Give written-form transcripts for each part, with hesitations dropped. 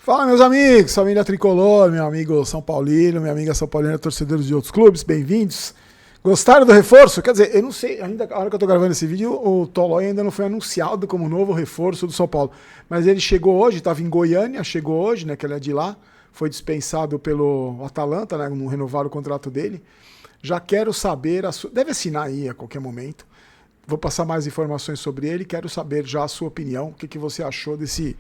Fala, meus amigos, família tricolor, meu amigo São Paulino, minha amiga São Paulina, torcedores de outros clubes, bem-vindos. Gostaram do reforço? Quer dizer, eu não sei, ainda a hora que eu tô gravando esse vídeo, o Tolói ainda não foi anunciado como novo reforço do São Paulo. Mas ele chegou hoje, estava em Goiânia, chegou hoje, né, que ele é de lá, foi dispensado pelo Atalanta, né, não renovaram o contrato dele. Já quero saber, deve assinar aí a qualquer momento. Vou passar mais informações sobre ele, quero saber já a sua opinião, o que você achou desse...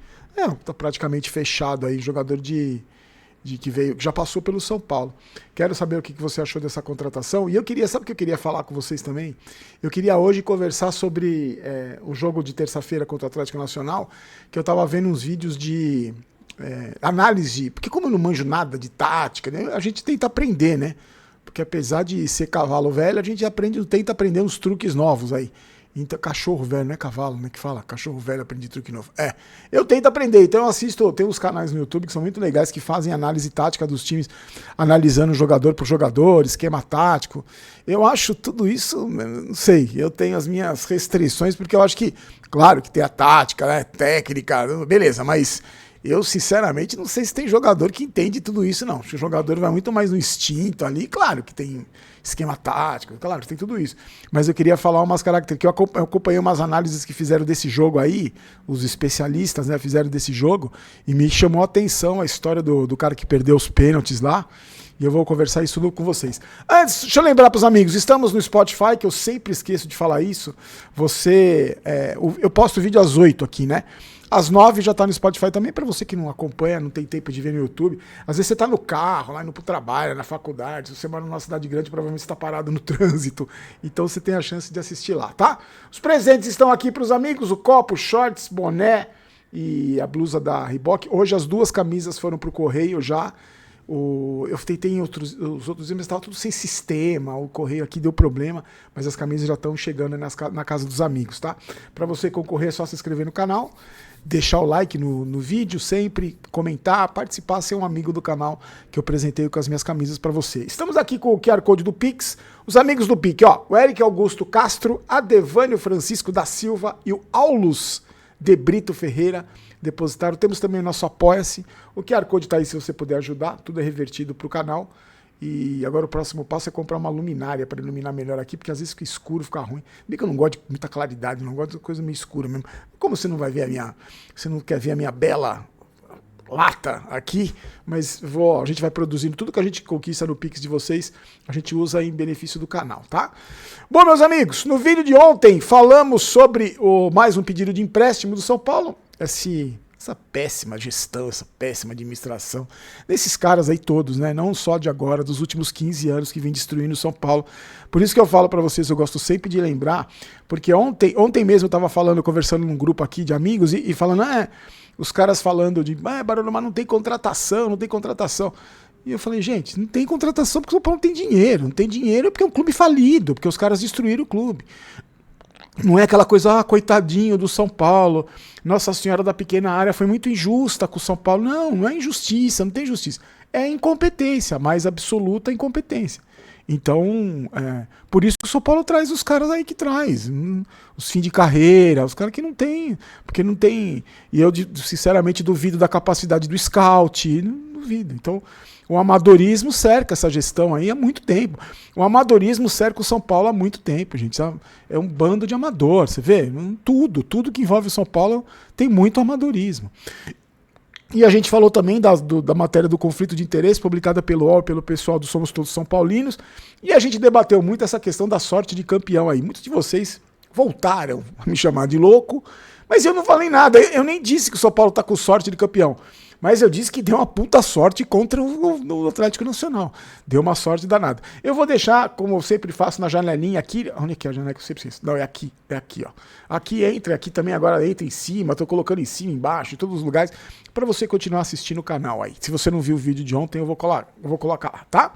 tá praticamente fechado aí, jogador que veio, que já passou pelo São Paulo. Quero saber o que você achou dessa contratação. E eu queria, sabe o que eu queria falar com vocês também? Eu queria hoje conversar sobre o jogo de terça-feira contra o Atlético Nacional, que eu tava vendo uns vídeos de análise, porque como eu não manjo nada de tática, né, a gente tenta aprender, né? Porque apesar de ser cavalo velho, a gente tenta aprender uns truques novos aí. Então, cachorro velho, não é cavalo, né? Que fala? Cachorro velho aprende truque novo. Eu tento aprender, então eu assisto, tem uns canais no YouTube que são muito legais, que fazem análise tática dos times, analisando jogador por jogador, esquema tático. Eu acho tudo isso, não sei, eu tenho as minhas restrições, porque eu acho que, claro que tem a tática, né? Técnica, beleza, mas... eu, sinceramente, não sei se tem jogador que entende tudo isso, não. Acho que o jogador vai muito mais no instinto ali. Claro que tem esquema tático, claro que tem tudo isso. Mas eu queria falar umas características, que eu acompanhei umas análises que fizeram desse jogo aí, os especialistas, né, fizeram desse jogo, e me chamou a atenção a história do cara que perdeu os pênaltis lá. E eu vou conversar isso com vocês. Antes, deixa eu lembrar para os amigos, estamos no Spotify, que eu sempre esqueço de falar isso. Eu posto vídeo às 8 aqui, né? Às 9 já tá no Spotify também, para você que não acompanha, não tem tempo de ver no YouTube. Às vezes você tá no carro, lá indo pro trabalho, na faculdade, se você mora numa cidade grande, provavelmente você tá parado no trânsito. Então você tem a chance de assistir lá, tá? Os presentes estão aqui pros amigos, o copo, shorts, boné e a blusa da Reebok. Hoje as duas camisas foram pro correio já. Eu tentei os outros dias, mas estava tudo sem sistema, o correio aqui deu problema, mas as camisas já estão chegando na casa dos amigos, tá? Para você concorrer é só se inscrever no canal, deixar o like no vídeo sempre, comentar, participar, ser um amigo do canal que eu apresentei com as minhas camisas para você. Estamos aqui com o QR Code do Pix, os amigos do Pix, ó, o Eric Augusto Castro, Adevânio Francisco da Silva e o Aulus de Brito Ferreira depositaram. Temos também o nosso Apoia-se. O QR Code tá aí se você puder ajudar. Tudo é revertido pro canal. E agora o próximo passo é comprar uma luminária para iluminar melhor aqui, porque às vezes fica escuro, fica ruim. Bem que eu não gosto de muita claridade, não gosto de coisa meio escura mesmo. Como você não vai ver você não quer ver a minha bela lata aqui, mas a gente vai produzindo tudo que a gente conquista no Pix de vocês, a gente usa em benefício do canal, tá? Bom, meus amigos, no vídeo de ontem falamos sobre mais um pedido de empréstimo do São Paulo, essa péssima gestão, essa péssima administração desses caras aí todos, né? Não só de agora, dos últimos 15 anos que vem destruindo o São Paulo. Por isso que eu falo para vocês, eu gosto sempre de lembrar, porque ontem mesmo eu tava conversando num grupo aqui de amigos e falando, os caras falando de, Barolo, mas não tem contratação. E eu falei, gente, não tem contratação porque o São Paulo não tem dinheiro. Não tem dinheiro porque é um clube falido, porque os caras destruíram o clube. Não é aquela coisa, coitadinho do São Paulo, Nossa Senhora da Pequena Área foi muito injusta com o São Paulo. Não é injustiça, não tem justiça. É incompetência, mais absoluta incompetência. Então, por isso que o São Paulo traz os caras aí que traz, os fim de carreira, os caras que não tem, porque não tem, e eu sinceramente duvido da capacidade do scout, não duvido. Então, o amadorismo cerca essa gestão aí há muito tempo. O amadorismo cerca o São Paulo há muito tempo, gente. É um bando de amador, você vê? Tudo que envolve o São Paulo tem muito amadorismo. E a gente falou também da matéria do conflito de interesse publicada pelo UOL, pelo pessoal do Somos Todos São Paulinos. E a gente debateu muito essa questão da sorte de campeão aí. Muitos de vocês voltaram a me chamar de louco, mas eu não falei nada. Eu nem disse que o São Paulo tá com sorte de campeão. Mas eu disse que deu uma puta sorte contra o Atlético Nacional. Deu uma sorte danada. Eu vou deixar, como eu sempre faço, na janelinha aqui. Onde é que é a janela que eu sempre esqueço? Não, é aqui, ó. Aqui entra, aqui também agora entra em cima. Tô colocando em cima, embaixo, em todos os lugares, para você continuar assistindo o canal aí. Se você não viu o vídeo de ontem, eu vou colocar lá, tá?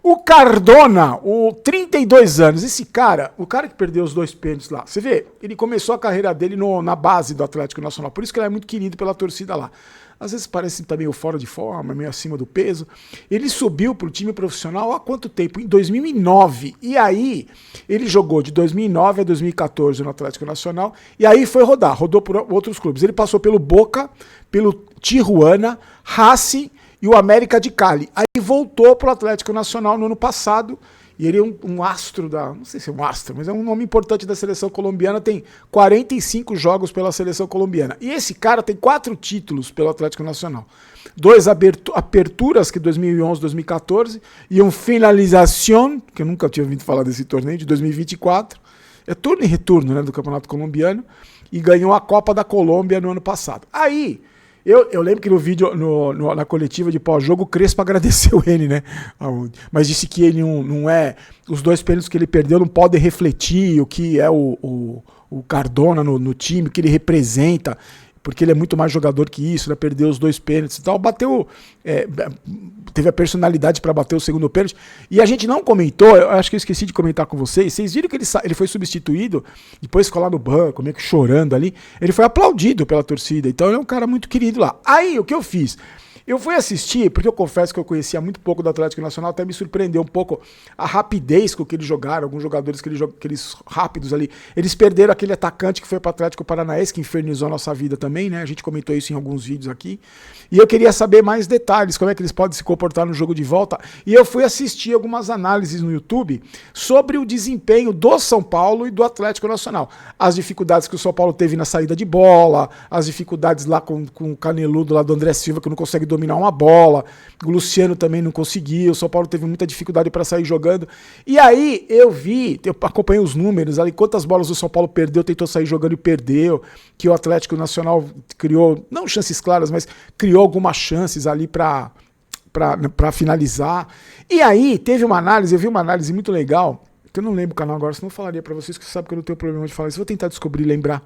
O Cardona, 32 anos, esse cara, o cara que perdeu os 2 pênaltis lá, você vê, ele começou a carreira dele na base do Atlético Nacional, por isso que ele é muito querido pela torcida lá. Às vezes parece estar meio fora de forma, meio acima do peso. Ele subiu para o time profissional há quanto tempo? Em 2009. E aí, ele jogou de 2009 a 2014 no Atlético Nacional, e aí foi rodou por outros clubes. Ele passou pelo Boca, pelo Tijuana, Racing e o América de Cali. Aí voltou para o Atlético Nacional no ano passado, e ele é um astro não sei se é um astro, mas é um nome importante da seleção colombiana, tem 45 jogos pela seleção colombiana. E esse cara tem 4 títulos pelo Atlético Nacional. 2 aperturas, que 2011, 2014, e um finalização, que eu nunca tinha ouvido falar desse torneio, de 2024. É turno e retorno, né, do Campeonato Colombiano, e ganhou a Copa da Colômbia no ano passado. Aí, eu lembro que no vídeo, na coletiva de pós-jogo, o Crespo agradeceu ele, né? Mas disse que ele não é... Os 2 pênaltis que ele perdeu não podem refletir o que é o Cardona no time, o que ele representa, porque ele é muito mais jogador que isso, né? Perdeu os 2 pênaltis e tal. Teve a personalidade para bater o segundo pênalti. E a gente não comentou, eu acho que eu esqueci de comentar com vocês. Vocês viram que ele foi substituído, depois ficou lá no banco, meio que chorando ali. Ele foi aplaudido pela torcida, então ele é um cara muito querido lá. Aí, o que eu fiz? Eu fui assistir, porque eu confesso que eu conhecia muito pouco do Atlético Nacional, até me surpreendeu um pouco a rapidez com que eles jogaram, alguns jogadores aqueles rápidos ali. Eles perderam aquele atacante que foi para o Atlético Paranaense, que infernizou a nossa vida também, né? A gente comentou isso em alguns vídeos aqui. E eu queria saber mais detalhes, como é que eles podem se comportar no jogo de volta. E eu fui assistir algumas análises no YouTube sobre o desempenho do São Paulo e do Atlético Nacional. As dificuldades que o São Paulo teve na saída de bola, as dificuldades lá com o caneludo lá do André Silva, que não consegue dominar uma bola, o Luciano também não conseguiu, o São Paulo teve muita dificuldade para sair jogando. E aí eu acompanhei os números ali, quantas bolas o São Paulo perdeu, tentou sair jogando e perdeu, que o Atlético Nacional criou, não chances claras, mas criou algumas chances ali para finalizar. E aí eu vi uma análise muito legal, que eu não lembro o canal agora, senão eu falaria para vocês, que você sabe que eu não tenho problema de falar isso, vou tentar descobrir e lembrar.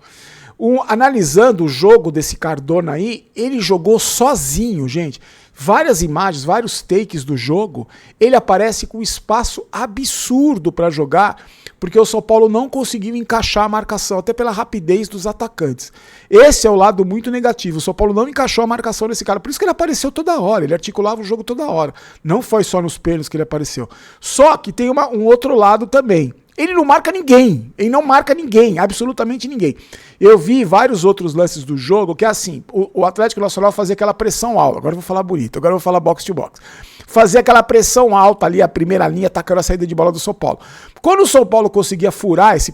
Analisando o jogo desse Cardona aí, ele jogou sozinho, gente. Várias imagens, vários takes do jogo, ele aparece com espaço absurdo para jogar, porque o São Paulo não conseguiu encaixar a marcação, até pela rapidez dos atacantes. Esse é o lado muito negativo, o São Paulo não encaixou a marcação desse cara, por isso que ele apareceu toda hora, ele articulava o jogo toda hora. Não foi só nos pênaltis que ele apareceu. Só que tem um outro lado também. Ele não marca ninguém, absolutamente ninguém. Eu vi vários outros lances do jogo que é assim, o Atlético Nacional fazia aquela pressão alta, agora eu vou falar bonito, agora eu vou falar box to box. Fazia aquela pressão alta ali, a primeira linha, atacando a saída de bola do São Paulo. Quando o São Paulo conseguia furar essa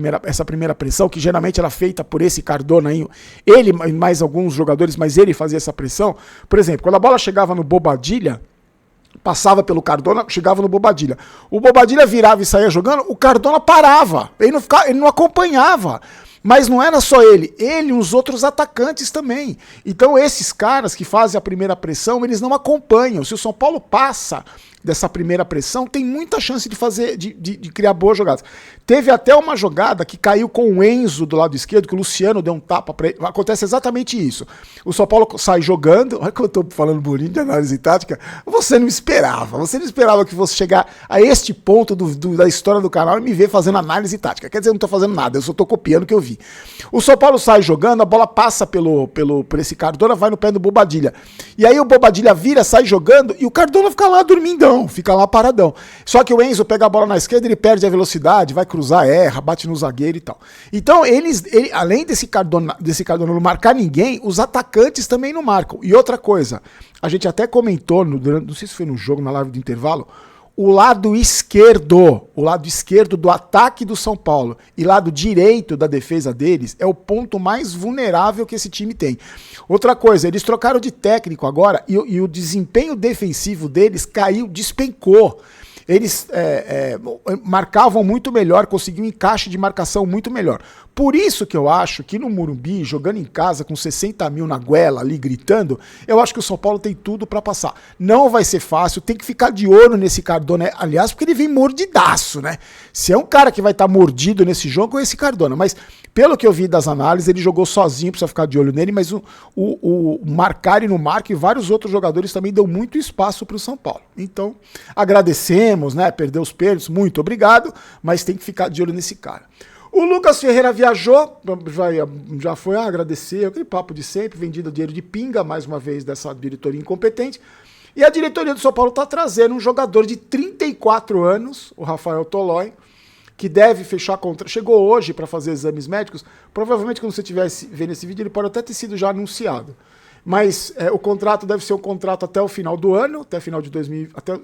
primeira pressão, que geralmente era feita por esse Cardona aí, ele e mais alguns jogadores, mas ele fazia essa pressão, por exemplo, quando a bola chegava no Bobadilla, passava pelo Cardona, chegava no Bobadilla. O Bobadilla virava e saía jogando, o Cardona parava. Ele não acompanhava. Mas não era só ele e os outros atacantes também. Então esses caras que fazem a primeira pressão, eles não acompanham. Se o São Paulo passa dessa primeira pressão, tem muita chance de criar boas jogadas. Teve até uma jogada que caiu com o Enzo do lado esquerdo, que o Luciano deu um tapa pra ele. Acontece exatamente isso. O São Paulo sai jogando, olha que eu tô falando bonito de análise tática, você não esperava que fosse chegar a este ponto da história do canal e me ver fazendo análise tática. Quer dizer, eu não tô fazendo nada, eu só tô copiando o que eu vi. O São Paulo sai jogando, a bola passa por esse Cardona, vai no pé do Bobadilla. E aí o Bobadilla vira, sai jogando e o Cardona fica lá dormindão, fica lá paradão. Só que o Enzo pega a bola na esquerda, ele perde a velocidade, vai cruzar, erra, bate no zagueiro e tal. Então, além desse Cardona não marcar ninguém, os atacantes também não marcam. E outra coisa, a gente até comentou, não sei se foi no jogo, na live do intervalo, o lado esquerdo do ataque do São Paulo e lado direito da defesa deles é o ponto mais vulnerável que esse time tem. Outra coisa, eles trocaram de técnico agora e o desempenho defensivo deles despencou. Eles marcavam muito melhor, conseguiam um encaixe de marcação muito melhor. Por isso que eu acho que no Morumbi, jogando em casa com 60 mil na goela ali gritando, eu acho que o São Paulo tem tudo pra passar. Não vai ser fácil, tem que ficar de olho nesse Cardona, aliás, porque ele vem mordidaço, né? Se é um cara que vai estar mordido nesse jogo, é esse Cardona. Mas pelo que eu vi das análises, ele jogou sozinho, precisa ficar de olho nele, mas o marcar e no marco e vários outros jogadores também deu muito espaço pro São Paulo. Então, agradecemos, né? Perdeu os pênaltis, muito obrigado, mas tem que ficar de olho nesse cara. O Lucas Ferreira viajou, já foi agradecer, aquele papo de sempre, vendido dinheiro de pinga, mais uma vez, dessa diretoria incompetente. E a diretoria do São Paulo está trazendo um jogador de 34 anos, o Rafael Tolói, que deve fechar contra. Chegou hoje para fazer exames médicos. Provavelmente, quando você estiver vendo esse vídeo, ele pode até ter sido já anunciado. Mas o contrato deve ser um contrato até o final do ano, até final de 2000, até o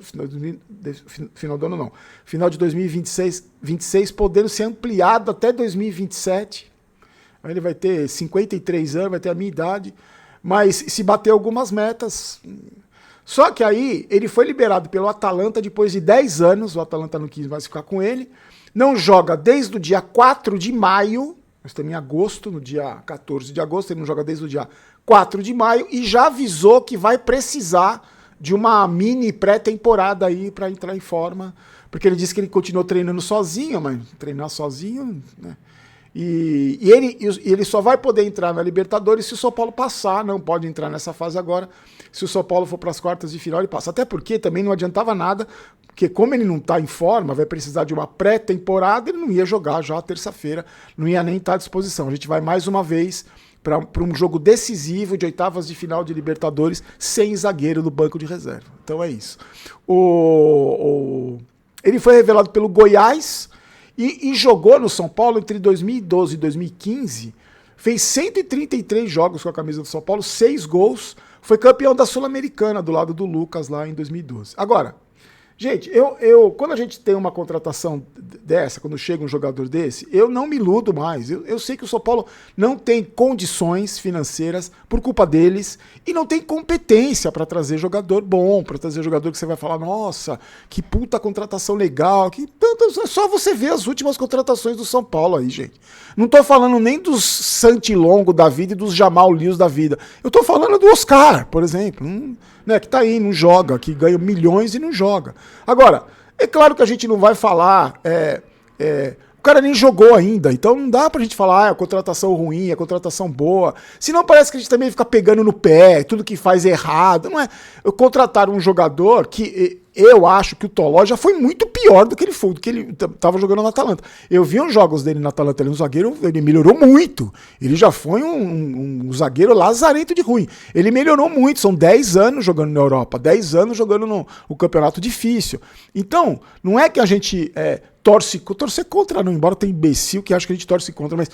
final do ano não, final de 2026, podendo ser ampliado até 2027. Aí ele vai ter 53 anos, vai ter a minha idade, mas se bater algumas metas. Só que aí ele foi liberado pelo Atalanta depois de 10 anos, o Atalanta não quis mais ficar com ele, não joga desde o dia 4 de maio, nós estamos em agosto, no dia 14 de agosto, ele não joga desde o dia 4 de maio e já avisou que vai precisar de uma mini pré-temporada aí para entrar em forma, porque ele disse que ele continuou treinando sozinho, mas treinar sozinho, né? E ele só vai poder entrar na Libertadores se o São Paulo passar, não pode entrar nessa fase agora. Se o São Paulo for para as quartas de final, ele passa. Até porque também não adiantava nada, porque como ele não está em forma, vai precisar de uma pré-temporada, ele não ia jogar já terça-feira, não ia nem estar à disposição. A gente vai mais uma vez para um jogo decisivo de oitavas de final de Libertadores sem zagueiro no banco de reserva. Então é isso. Ele foi revelado pelo Goiás e jogou no São Paulo entre 2012 e 2015, fez 133 jogos com a camisa do São Paulo, 6 gols, foi campeão da Sul-Americana do lado do Lucas lá em 2012. Agora, gente, quando a gente tem uma contratação dessa, quando chega um jogador desse, eu não me iludo mais. Eu sei que o São Paulo não tem condições financeiras por culpa deles e não tem competência para trazer jogador bom, para trazer jogador que você vai falar, nossa, que puta contratação legal. É só você ver as últimas contratações do São Paulo aí, gente. Não tô falando nem dos Santilongo da vida e dos Jamal Lewis da vida. Eu tô falando do Oscar, por exemplo, né, que tá aí, não joga, que ganha milhões e não joga. Agora, é claro que a gente não vai falar, o cara nem jogou ainda, então não dá pra gente falar, a contratação ruim, a contratação boa, senão parece que a gente também fica pegando no pé, tudo que faz errado, não é? Eu contratar um jogador que eu acho que o Toló já foi muito pior do que ele estava jogando no Atalanta. Eu vi os jogos dele no Atalanta, ele é um zagueiro, ele melhorou muito. Ele já foi um zagueiro lazarento de ruim. Ele melhorou muito, são 10 anos jogando na Europa, 10 anos jogando no campeonato difícil. Então, não é que a gente torcer contra, não, embora tenha imbecil que acha que a gente torce contra, mas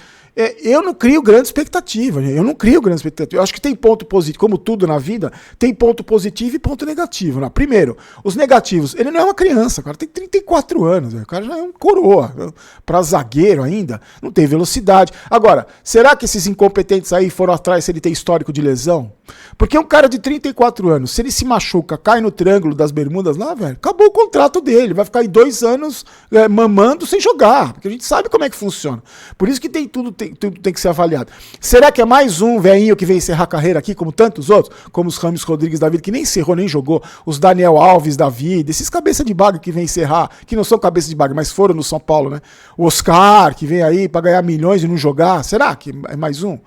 eu não crio grande expectativa. Eu acho que tem ponto positivo, como tudo na vida, tem ponto positivo e ponto negativo, né? Primeiro, os negativos, ele não é uma criança, cara, tem 34 anos, o cara já é um coroa, para zagueiro ainda, não tem velocidade. Agora, será que esses incompetentes aí foram atrás se ele tem histórico de lesão? Porque um cara de 34 anos, se ele se machuca, cai no Triângulo das Bermudas lá, velho, acabou o contrato dele, vai ficar aí 2 anos mamando sem jogar, porque a gente sabe como é que funciona. Por isso que tudo tem que ser avaliado. Será que é mais um velhinho que vem encerrar a carreira aqui, como tantos outros, como os Rames Rodrigues da vida, que nem encerrou, nem jogou, os Daniel Alves da vida, esses cabeça de baga que vem encerrar, que não são cabeça de baga, mas foram no São Paulo, né? O Oscar, que vem aí para ganhar milhões e não jogar, será que é mais um?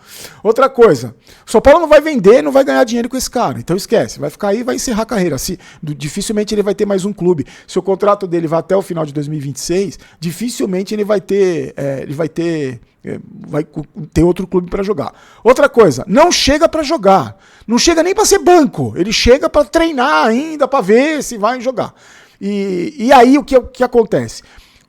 Outra coisa, o São Paulo não vai vender, não vai ganhar dinheiro com esse cara, então esquece, vai ficar aí e vai encerrar a carreira. Dificilmente ele vai ter mais um clube. Se o contrato dele vai até o final de 2026, dificilmente ele vai ter outro clube para jogar. Outra coisa, não chega para jogar, não chega nem para ser banco, ele chega para treinar ainda, para ver se vai jogar. E aí o que acontece?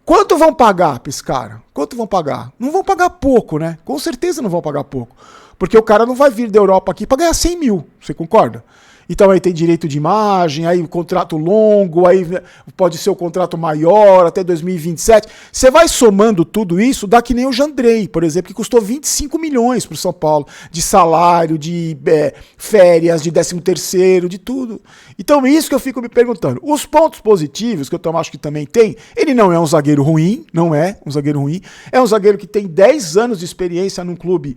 Quanto vão pagar para esse cara? Quanto vão pagar? Não vão pagar pouco, né? Com certeza não vão pagar pouco, porque o cara não vai vir da Europa aqui para ganhar 100 mil, você concorda? Então aí tem direito de imagem, aí o contrato longo, aí pode ser o contrato maior até 2027. Você vai somando tudo isso, dá que nem o Jandrei, por exemplo, que custou 25 milhões para o São Paulo, de salário, de férias, de 13º, de tudo. Então isso que eu fico me perguntando. Os pontos positivos, que eu acho que também tem, ele não é um zagueiro ruim, não é um zagueiro ruim, é um zagueiro que tem 10 anos de experiência num clube,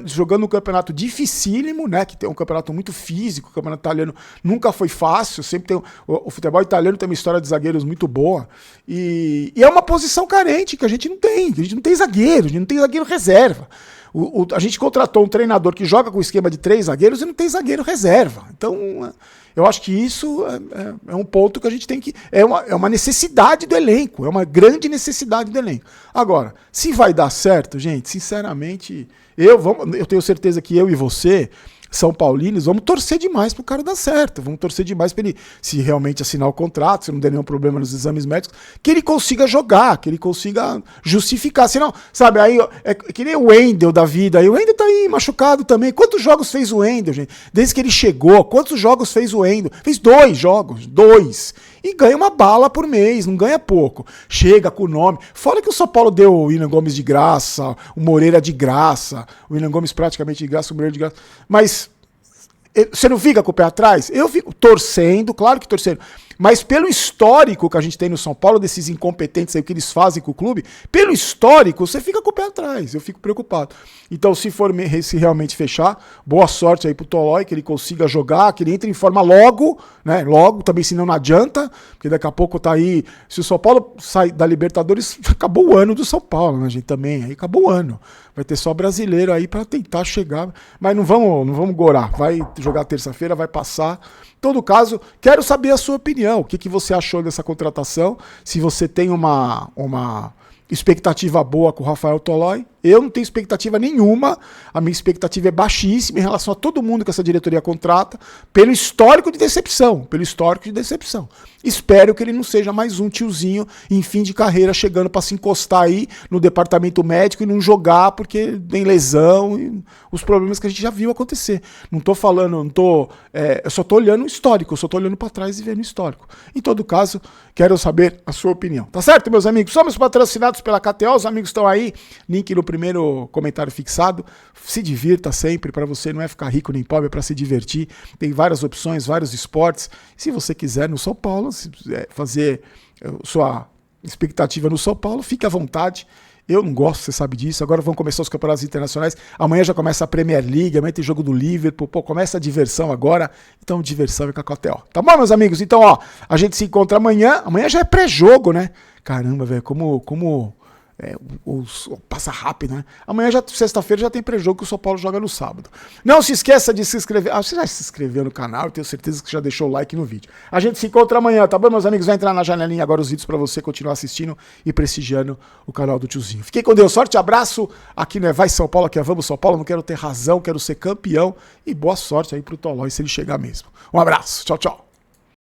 jogando um campeonato dificílimo, né, que tem um campeonato muito físico. O campeonato italiano nunca foi fácil, sempre tem o futebol italiano tem uma história de zagueiros muito boa e é uma posição carente que a gente não tem zagueiro, a gente não tem zagueiro reserva. A gente contratou um treinador que joga com o esquema de 3 zagueiros e não tem zagueiro reserva. Então, eu acho que isso é um ponto que a gente tem que... É uma necessidade do elenco, é uma grande necessidade do elenco. Agora, se vai dar certo, gente, sinceramente, eu tenho certeza que eu e você São Paulinos, vamos torcer demais pro cara dar certo. Vamos torcer demais pra ele, se realmente assinar o contrato, se não der nenhum problema nos exames médicos, que ele consiga jogar, que ele consiga justificar. Senão, sabe, aí é que nem o Wendel da vida. Aí o Wendel tá aí machucado também. Quantos jogos fez o Wendel, gente? Desde que ele chegou, quantos jogos fez o Wendel? Fez 2 jogos, 2. E ganha uma bala por mês, não ganha pouco. Chega com o nome. Fora que o São Paulo deu o William Gomes de graça, o Moreira de graça, o William Gomes praticamente de graça, o Moreira de graça. Mas você não fica com o pé atrás? Eu fico torcendo, claro que torcendo. Mas pelo histórico que a gente tem no São Paulo, desses incompetentes aí, o que eles fazem com o clube, pelo histórico, você fica com o pé atrás. Eu fico preocupado. Então, se realmente fechar, boa sorte aí pro Tolói, que ele consiga jogar, que ele entre em forma logo, né? Logo, também senão não adianta, porque daqui a pouco tá aí. Se o São Paulo sai da Libertadores, acabou o ano do São Paulo, né, gente? Também, aí acabou o ano. Vai ter só brasileiro aí pra tentar chegar. Mas não vamos gorar. Vai jogar terça-feira, vai passar. Em todo caso, quero saber a sua opinião. O que você achou dessa contratação? Se você tem uma expectativa boa com o Rafael Tolói. Eu não tenho expectativa nenhuma. A minha expectativa é baixíssima em relação a todo mundo que essa diretoria contrata, pelo histórico de decepção. Espero que ele não seja mais um tiozinho em fim de carreira chegando para se encostar aí no departamento médico e não jogar porque tem lesão e os problemas que a gente já viu acontecer. Não tô falando, eu só tô olhando o histórico, eu só tô olhando para trás e vendo o histórico. Em todo caso, quero saber a sua opinião. Tá certo, meus amigos? Somos patrocinados pela KTO, os amigos estão aí, link no primeiro comentário fixado. Se divirta sempre, para você não é ficar rico nem pobre, é para se divertir. Tem várias opções, vários esportes. Se você quiser no São Paulo, se fazer sua expectativa no São Paulo, fique à vontade. Eu não gosto, você sabe disso. Agora vão começar os campeonatos internacionais. Amanhã já começa a Premier League, amanhã tem jogo do Liverpool. Pô, começa a diversão agora. Então, diversão é com a KTO. Tá bom, meus amigos? Então, ó, a gente se encontra amanhã. Amanhã já é pré-jogo, né? Caramba, velho, passa rápido, né? Amanhã, sexta-feira, já tem pré-jogo que o São Paulo joga no sábado. Não se esqueça de se inscrever. Você já se inscreveu no canal, eu tenho certeza que já deixou o like no vídeo. A gente se encontra amanhã, tá bom, meus amigos? Vai entrar na janelinha agora os vídeos pra você continuar assistindo e prestigiando o canal do tiozinho. Fiquem com Deus, sorte, abraço. Aqui não é Vai São Paulo, aqui é Vamos São Paulo. Não quero ter razão, quero ser campeão. E boa sorte aí pro Tolói se ele chegar mesmo. Um abraço, tchau, tchau.